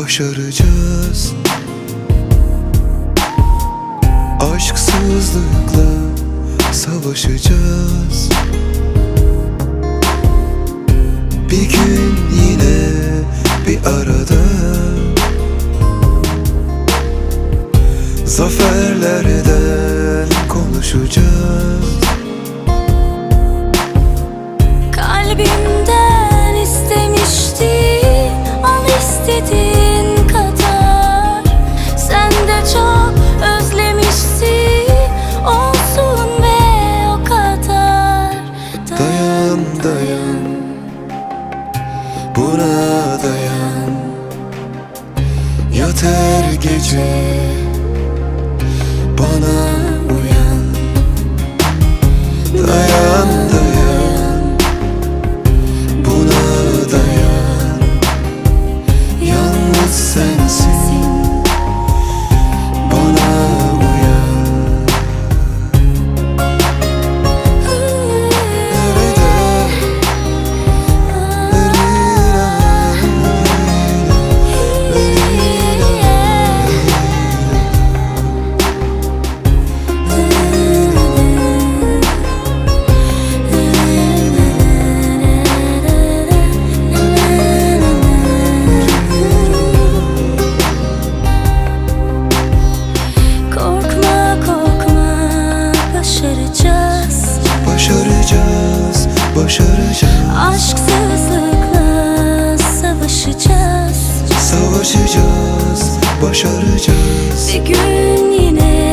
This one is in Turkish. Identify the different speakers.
Speaker 1: başaracağız. Aşksızlıkla savaşacağız. Bir gün yine bir arada zaferlerden konuşacağız.
Speaker 2: Kalbimden istemiştin, al istediğin kadar. Sen de çok özlemişsin, olsun ve o kadar.
Speaker 1: Dayan dayan, buna dayan. Yeter gece, bana uyan. Dayan dayan, buna dayan. Yalnız sensin, bana uyan. Başaracağız, başaracağız.
Speaker 2: Aşksızlıkla savaşacağız.
Speaker 1: Savaşacağız, başaracağız.
Speaker 2: Bir gün yine